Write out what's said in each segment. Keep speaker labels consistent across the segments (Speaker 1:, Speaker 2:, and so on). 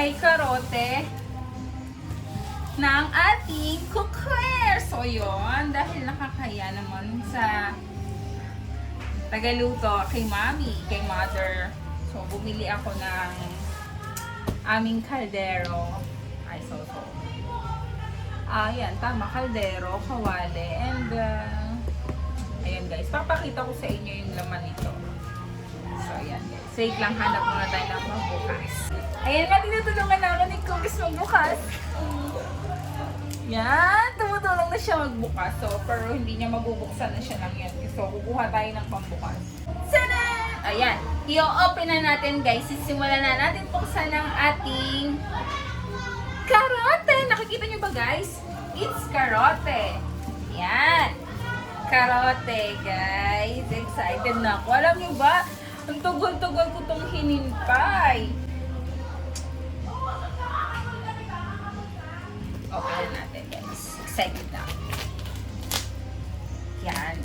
Speaker 1: ay karote ng ating cookware. So yun, dahil nakakaya naman sa tagaluto kay mami, kay mother. So bumili ako ng aming kaldero. Ay, so. Ayan, tama, kaldero, kawali, and ayan guys, papakita ko sa inyo yung laman nito. So ayan guys, wait lang, hanap muna tayo ng magbukas. Ayan nga, tinutulungan na ako ni Cookies magbukas. Yan, tumutulong na siya magbukas. So, pero hindi niya mabubuksan na siya lang yan. So, kukuha tayo ng pambukas. Sana! Ayan, i-open na natin guys. Sisimulan na natin buksan ang ating karote. Nakikita niyo ba guys? It's karote. Yan. Karote guys. Excited na ako. Alam niyo ba? Ang tugol-tugol ko itong hinintay. Open natin guys. Excited na. Yan.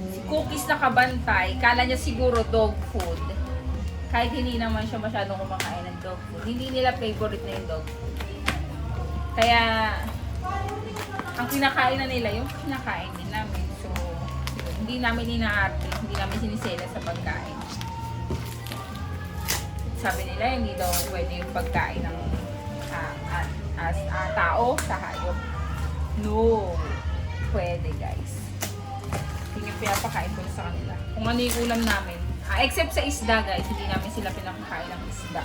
Speaker 1: Si Cookies nakabantay. Kala niya siguro dog food. Kahit hindi naman siya masyadong kumakain ng dog food. Hindi nila favorite na yung dog food. Kaya, ang kinakain na nila, yung kinakain din namin. So, hindi namin inaarte. Hindi namin sinisela sa pagkain. Sabi nila, hindi daw pwede yung pagkain ng tao sa hayop. No. Pwede guys. Hindi yung pinapakain ko sa kanila. Kung ano yung ulam namin. Except sa isda guys, hindi namin sila pinapakain ng isda.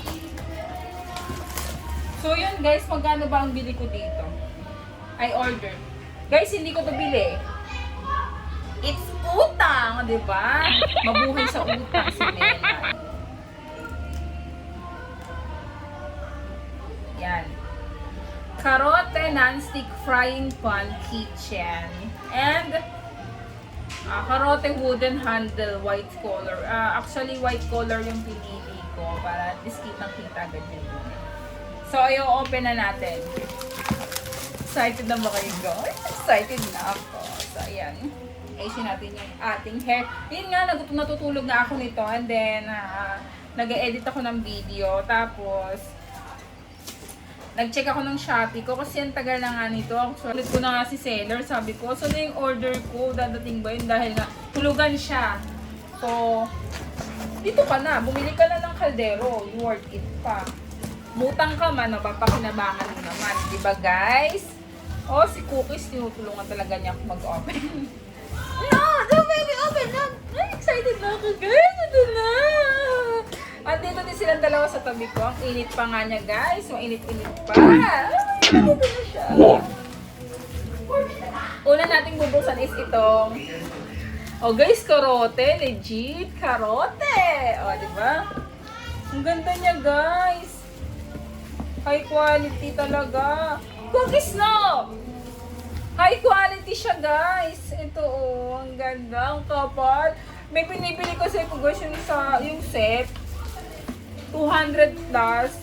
Speaker 1: So yun guys, magkano ba ang bili ko dito? I order. Guys, hindi ko to bili. It's utang, di ba? Mabuhay sa utang si Nena. Yan. Karote non-stick frying pan kitchen. And karote wooden handle white color. Actually white color yung pinili ko para at least kitang-kita agad yun. So i-open na natin. Excited na ba kayo guys? Excited na ako. So ayan. Ayusin natin yung ating hair. Yun nga, natutulog na ako nito. And then nag-edit ako ng video. Tapos nag-check ako ng Shopee ko kasi ang tagal na nga nito. Actually, ko na nga si seller. Sabi ko, so na yung order ko, dadating ba yun? Dahil na tulugan siya. So, dito ka na. Bumili ka na ng kaldero. You worth it pa. Mutang ka man, mapapakinabangan mo naman. Diba guys? Oh, si Cookies, tinutulungan talaga niya ako mag-open. No! Don't make me open! No! Ay, excited na ako guys! Ito na! At dito din silang dalawa sa tabi ko. Ang init pa nga niya guys. Mainit-init pa. Ay, ito na siya. Una nating bubuksan is itong oh guys, karote. Legit. Karote. O, diba? Ang ganda niya guys. High quality talaga. Cookies no! High quality siya guys. Ito oh. Ang ganda. Ang kapal. May pinibili ko sa guys yung set. 200 plus.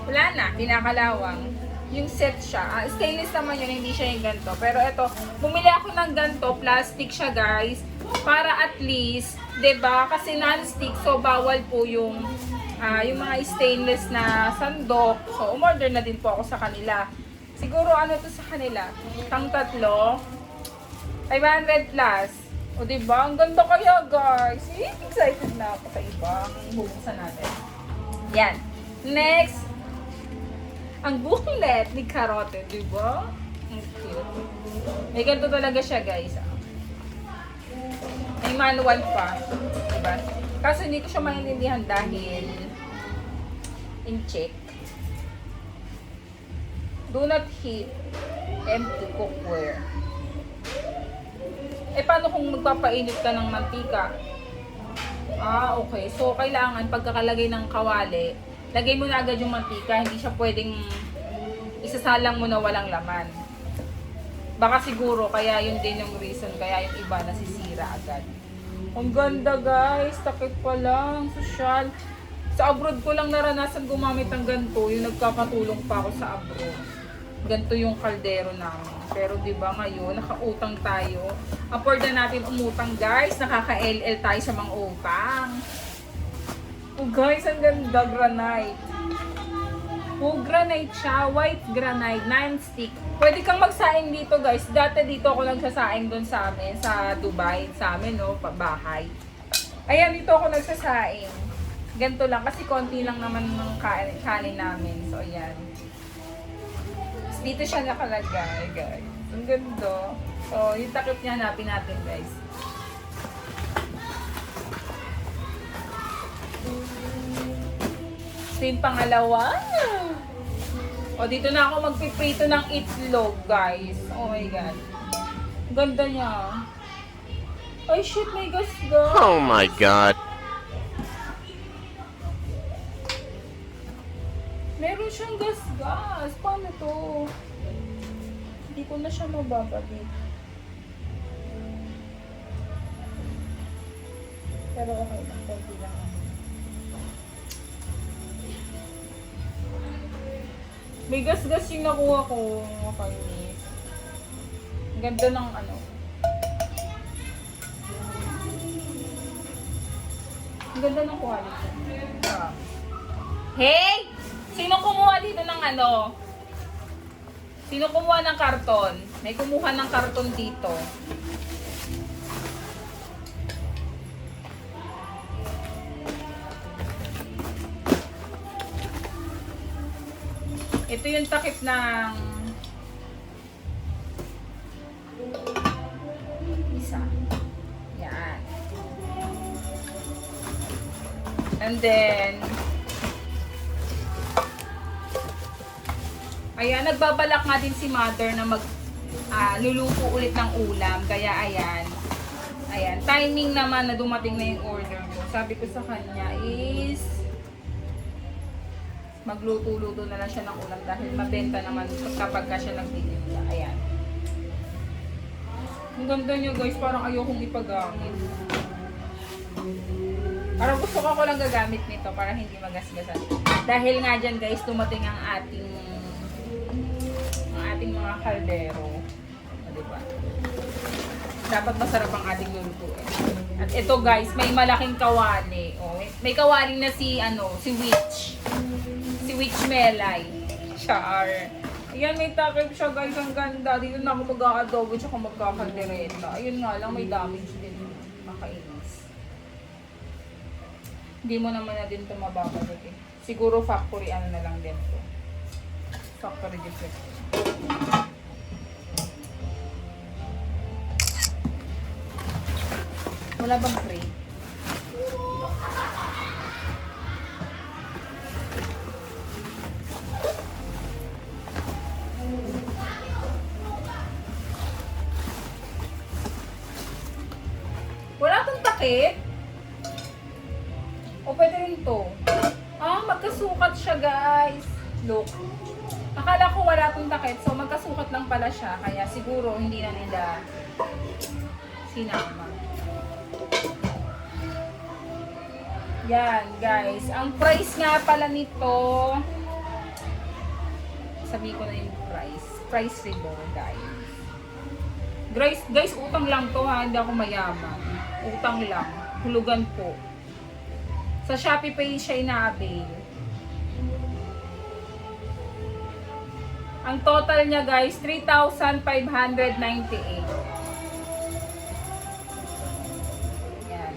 Speaker 1: Wala na, pinakalawang. Yung set siya. Stainless naman yun, hindi siya yung ganito. Pero ito, bumili ako ng ganito, plastic siya guys. Para at least, 'di ba? Kasi non-stick, so bawal po yung mga stainless na sandok. So, umorder na din po ako sa kanila. Siguro ano to sa kanila? Tang tatlo, 500 plus. O diba? Ang ganda kaya guys. Excited na ako sa ibang bubuksan natin. Yan. Next. Ang booklet ni Karote. Diba? Ang cute. May ganito talaga siya guys. May manual pa. Diba? Kaso hindi ko siya maintindihan dahil in check. Do not heat empty cookware. Paano kung magpapainit ka ng mantika? Okay. So, kailangan pagkakalagay ng kawali, lagay mo na agad yung mantika. Hindi siya pwedeng isasalang mo na walang laman. Baka siguro, kaya yun din yung reason, kaya yung iba nasisira agad. Ang ganda guys. Takip pa lang. Social. Sa abroad ko lang naranasan gumamit ng ganito. Yung nagkakatulong pa ako sa abroad. ganito yung kaldero namin. Pero di ba ngayon, nakautang tayo. Afford na natin umutang guys. Nakaka-LL tayo sa mga utang. Oh guys, ang ganda, granite. Oh, granite siya. White granite, non-stick. Pwede kang magsaing dito guys. Dati dito ako nagsasaing doon sa amin, sa Dubai. Sa amin, no, bahay. Ayan, dito ako nagsasaing. Ganito lang, kasi konti lang naman ng kanin namin. So, ayan. Dito siya nakalagay, guys. Ang ganda. So, yung takip niya, hanapin natin, guys. Ito yung pangalawa. O, dito na ako magpiprito ng itlog, guys. Oh my God. Ang ganda niya. Ay, shit, may gas-gas.
Speaker 2: Oh my God.
Speaker 1: Meron siyang gas-gas. Paano to? Hindi ko na siya mababalik. Pero okay lang. Konti lang. May gas-gas yung nakuha ko. Kainis. Ang ganda ng ano. Ang ganda ng quality. Hey! Sino kumuha dito ng ano? Sino kumuha ng karton? May kumuha ng karton dito. Ito yung takip ng isa. Yan. And then ayan, nagbabalak nga din si mother na luluto ulit ng ulam. Kaya ayan. Ayan, timing naman na dumating na yung order ko. Sabi ko sa kanya is magluto-luto na lang siya ng ulam dahil mabenta naman kapag ka siya nagtitinda. Ayan. Ang ganda niya guys, parang ayokong ipagamit. Parang gusto ko lang gagamit nito para hindi magasgasan. Dahil nga dyan guys, dumating ang ating mga kaldero. Diba? Dapat masarap ang ating lulutuin. At ito guys, may malaking kawali. Oh, may kawali na si Witch. Si Witch Melay. Char. Ayan, may takip siya guys. Ang ganda. Dito na ako mag-a-adobo tsaka magkakaldereta. Ayun nga lang, may damage din. Makainis. Hindi mo naman na din ito mababalik eh. Siguro factory ano na lang din ito. Factory defect. Wala bang free? Wala tong takip? O pwede rin to? Ah, magkasukat siya guys. Look. Akala ko wala tong takip. So magkasukat lang pala siya. Kaya siguro hindi na nila sinama. Yan guys. Ang price nga pala nito. Sabi ko na yung price. Price rebel guys. Guys, utang lang to ha. Hindi ako mayaman. Utang lang. Hulugan po. Sa Shopee Pay siya ina-avail. Ang total niya guys, 3,598. Yan.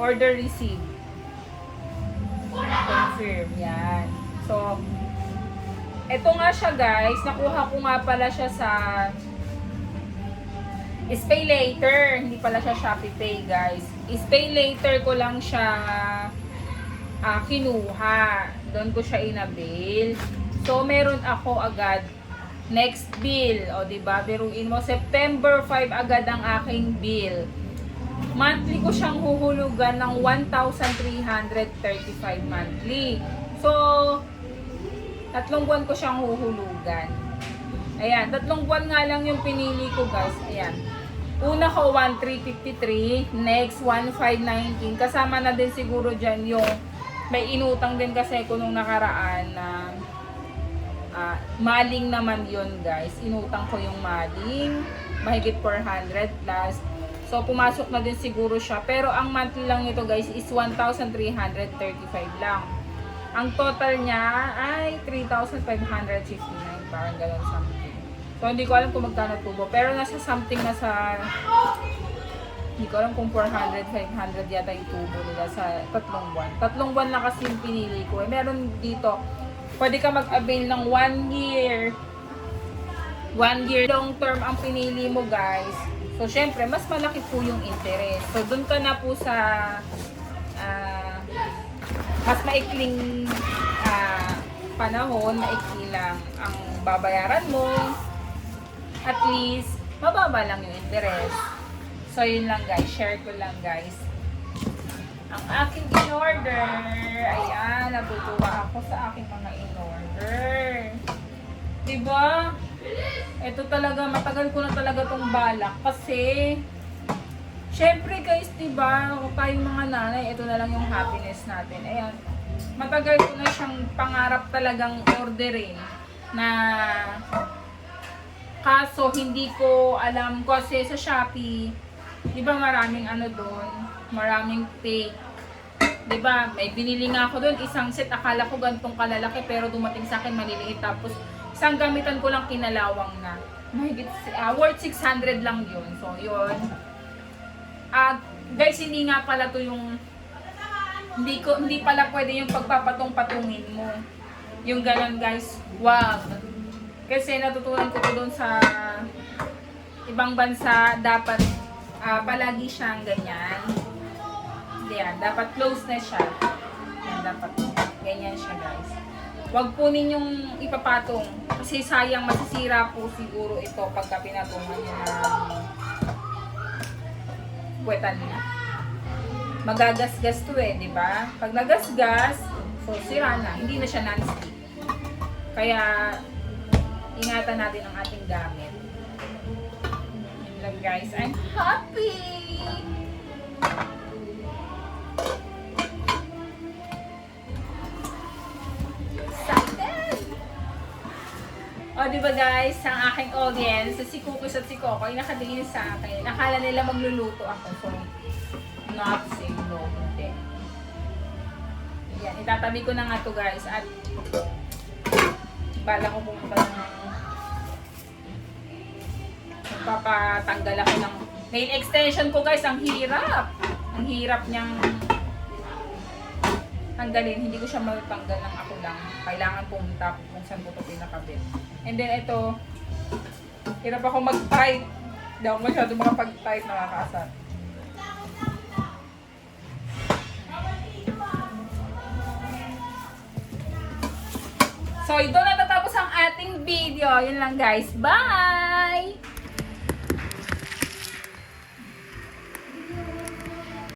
Speaker 1: Order received. Confirm. Yan. So, eto nga siya guys. Nakuha ko nga pala siya sa Pay Later. Hindi pala siya Shopee Pay guys. Pay Later ko lang siya kinuha. Doon ko siya inabil. So, meron ako agad next bill. O, diba? Biruin mo, September 5 agad ang aking bill. Monthly ko siyang huhulugan ng 1,335 monthly. So, 3 buwan ko siyang huhulugan. Ayan, 3 buwan nga lang yung pinili ko guys. Ayan. Una ko 1,353, next 1,519. Kasama na din siguro dyan yung may inutang din kasi ko nung nakaraan na Maling naman yun guys. Inutang ko yung maling. Mahigit 400 plus. So, pumasok na din siguro siya. Pero, ang monthly lang nito guys is 1,335 lang. Ang total niya ay 3,559. Parang ganun something. So, hindi ko alam kung magkano tubo. Pero, nasa something na sa... Hindi ko alam kung 400, 500 yata yung tubo nila sa 3 buwan. 3 buwan lang kasi yung pinili ko. Meron dito, pwede ka mag-avail ng 1 year. 1 year long term ang pinili mo guys. So, syempre, mas malaki po yung interest. So, dun ka na po sa mas maikling panahon, maikli lang ang babayaran mo. At least, mababa lang yung interest. So, yun lang guys. Share ko lang guys. Ang aking in-order. Ayan, natutuwa ako sa aking mga in-order. Diba? Ito talaga, matagal ko na talaga tong balak kasi syempre guys, diba, tayong mga nanay, ito na lang yung happiness natin. Ayan, matagal ko na siyang pangarap talagang orderin na kaso hindi ko alam kasi sa Shopee, diba maraming ano doon, maraming fake. Diba, may binili nga ako doon, isang set, akala ko gantong kalalaki pero dumating sa akin maliliit tapos isang gamitan ko lang kinalawang na. Mahigit, worth 600 lang yun. So, yun. Guys, hindi nga pala to yung... Hindi pala pwede yung pagpapatong-patungin mo. Yung ganon guys. Wag. Kasi natutunan ko to doon sa ibang bansa. Dapat palagi siyang ganyan. Yan. Dapat close na siya. Yan. Dapat ganyan siya guys. Huwag po ninyong ipapatong kasi sayang masisira po siguro ito pagka pinatungan nyo ng puwetan niya. Magagasgas to eh, di ba? Pag nagasgas, so sira na. Hindi na siya non-stick. Kaya, ingatan natin ang ating gamit. Yun lang guys. I'm happy! O, diba guys, ang aking audience, si Cookies at si Coco, ay nakatingin sa akin. Akala nila magluluto ako. So, not saying no. Hindi. Yan, itatabi ko na nga to guys. At, bala ko pumunta ng magpapatanggal ako ng nail extension ko guys. Ang hirap. Ang hirap niyang tanggalin. Hindi ko siya matanggal ng ako lang. Kailangan pumunta kung saan ko ito pinakabit. And then ito, hirap ako mag-tight. Hindi ako masyado makapag-tight, nakakasar. So, ito na tatapos ang ating video. Yun lang guys. Bye!